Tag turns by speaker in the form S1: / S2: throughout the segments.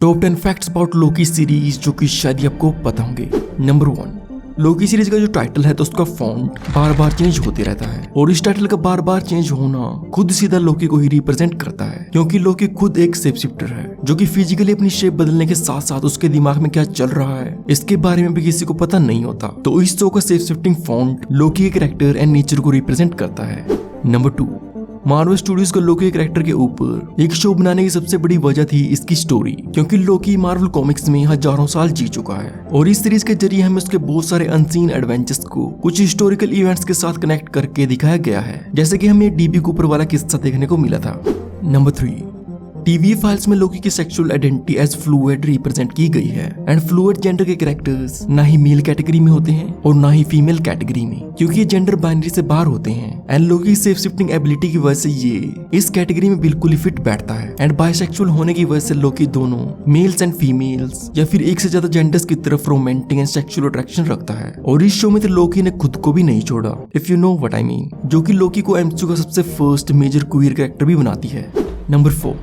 S1: Top 10 facts about Loki series जो कि शायद ही आपको पता होंगे। नंबर 1, लोकी सीरीज का जो टाइटल है तो उसका फॉन्ट बार बार चेंज होते रहता है और इस टाइटल का बार बार चेंज होना खुद सीधा लोकी को ही रिप्रेजेंट करता है, क्योंकि लोकी खुद एक शेप शिफ्टर है जो कि फिजिकली अपनी शेप बदलने के साथ साथ उसके दिमाग में क्या चल रहा है इसके बारे में भी किसी को पता नहीं होता। तो इस शो का शेप शिफ्टिंग फॉन्ट लोकी के कैरेक्टर एंड नेचर को रिप्रेजेंट करता है। नंबर 2, मार्वल स्टूडियोज को लोकी के कैरेक्टर के ऊपर एक शो बनाने की सबसे बड़ी वजह थी इसकी स्टोरी, क्योंकि लोकी मार्वल कॉमिक्स में हजारों साल जी चुका है और इस सीरीज के जरिए हमें उसके बहुत सारे अनसीन एडवेंचर्स को कुछ हिस्टोरिकल इवेंट्स के साथ कनेक्ट करके दिखाया गया है, जैसे कि हमें डीबी कूपर वाला किस्सा देखने को मिला था। नंबर 3, टीवी फाइल्स में लोकी की sexual identity as fluid represent की गई है एंड फ्लूइड जेंडर के कैरेक्टर्स ना ही मेल कैटेगरी में होते हैं और ना ही फीमेल कैटेगरी में, क्योंकि ये जेंडर बाइनरी से बाहर होते हैं and Loki shape shifting ability की वजह से ये इस कैटेगरी में बिल्कुल ही फिट बैठता है एंड बाइसेक्सुअल होने की वजह से लोकी दोनों मेल्स एंड फीमेल्स या फिर एक से ज्यादा जेंडर्स की तरफ रोमांटिक एंड सेक्सुअल अट्रैक्शन रखता है। और इस शो में तो लोकी ने खुद को भी नहीं छोड़ा, if you know what I mean, जो कि लोकी को एमसीयू का सबसे फर्स्ट मेजर क्वीयर कैरेक्टर भी बनाती है। नंबर 4,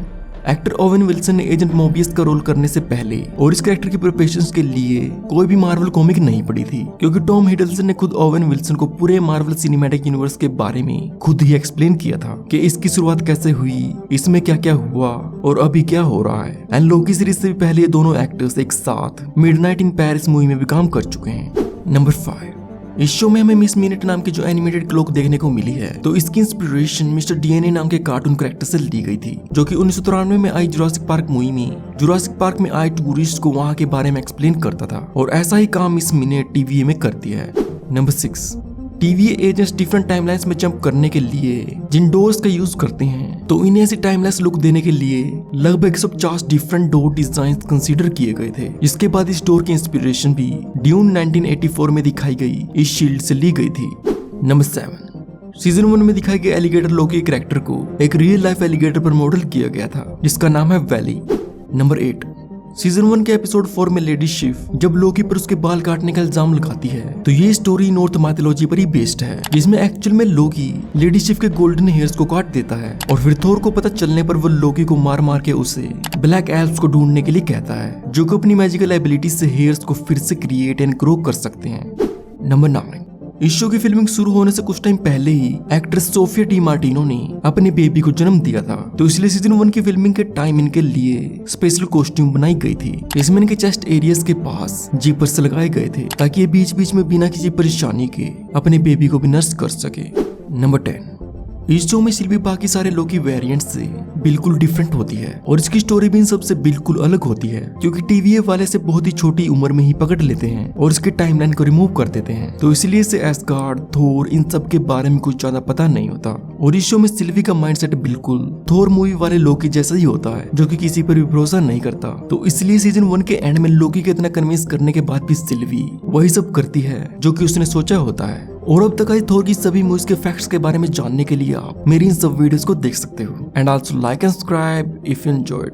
S1: एक्टर ओवेन विल्सन ने एजेंट मोबियस का रोल करने से पहले और इस कैरेक्टर की प्रिपरेशंस के लिए कोई भी मार्वल कॉमिक नहीं पढ़ी थी, क्योंकि टॉम हिडलसन ने खुद ओवेन विल्सन को पूरे मार्वल सिनेमैटिक यूनिवर्स के बारे में खुद ही एक्सप्लेन किया था कि इसकी शुरुआत कैसे हुई, इसमें क्या क्या हुआ और अभी क्या हो रहा है। एंड लोकी सीरीज से भी पहले ये दोनों एक्टर्स एक साथ मिडनाइट इन पेरिस मूवी में भी काम कर चुके हैं। नंबर 5, इस शो में हमें मिस मिनट नाम की जो एनिमेटेड क्लॉक देखने को मिली है तो इसकी इंस्पिरेशन मिस्टर डीएनए नाम के कार्टून कैरेक्टर से ली गई थी, जो कि 1993 में आई जुरासिक पार्क मूवी में जुरासिक पार्क में आए टूरिस्ट को वहां के बारे में एक्सप्लेन करता था और ऐसा ही काम मिस मिनट टीवीए में करती है। Number 6, TVA agents different timelines में जंप करने के लिए जिन डोर्स का यूज करते हैं तो इन्हें ऐसी टाइमलेस लुक देने के लिए लगभग 150 डिफरेंट डोर डिजाइन्स कंसीडर किए गए थे। इसके बाद इस डोर की इंस्पिरेशन भी ड्यून 1984 में दिखाई गई इस शील्ड से ली गई थी। नंबर 7, सीजन 1 में दिखाई गई एलिगेटर लोकी कैरेक्टर को एक रियल लाइफ एलिगेटर पर मॉडल किया गया था जिसका नाम है वैली। नंबर 8, सीजन 1 के एपिसोड 4 में लेडी शिफ जब लोकी पर उसके बाल काटने का इल्जाम लगाती है तो ये स्टोरी नॉर्थ माइथोलॉजी पर ही बेस्ड है, जिसमें एक्चुअल में लोकी लेडी शिफ के गोल्डन हेयर्स को काट देता है और फिर थोर को पता चलने पर वो लोकी को मार मार के उसे ब्लैक एल्व्स को ढूंढने के लिए कहता है, जो कि अपनी मैजिकल एबिलिटी से हेयर्स को फिर से क्रिएट एंड ग्रो कर सकते हैं। नंबर 9, इस शो की फिल्मिंग शुरू होने से कुछ टाइम पहले ही एक्ट्रेस सोफिया डी मार्टिनो ने अपने बेबी को जन्म दिया था, तो इसलिए सीजन 1 की फिल्मिंग के टाइम इनके लिए स्पेशल कॉस्ट्यूम बनाई गई थी। इसमें इनके चेस्ट एरियाज के पास जीपर्स लगाए गए थे ताकि ये बीच बीच में बिना किसी परेशानी के अपने बेबी को भी नर्स कर सके। नंबर 10, इस शो में सिल्वी बाकी सारे लोकी वेरिएंट से बिल्कुल डिफरेंट होती है और इसकी स्टोरी भी इन सबसे बिल्कुल अलग होती है, क्योंकि टीवीए वाले से बहुत ही छोटी उम्र में ही पकड़ लेते हैं और इसके टाइमलाइन को रिमूव कर देते हैं, तो इसलिए इसे एस्गार्ड, थोर इन सब के बारे में कुछ ज्यादा पता नहीं होता। और इस शो में सिल्वी का माइंडसेट बिल्कुल थोर मूवी वाले लोकी जैसा ही होता है, जो कि किसी पर भी भरोसा नहीं करता, तो इसलिए सीजन 1 के एंड में लोकी के इतना कन्विंस करने के बाद भी सिल्वी वही सब करती है जो कि उसने सोचा होता है। और अब तक आई थोर की सभी मूवीज के फैक्ट्स के बारे में जानने के लिए आप मेरी इन सब वीडियोस को देख सकते हो and also like and subscribe if you enjoyed.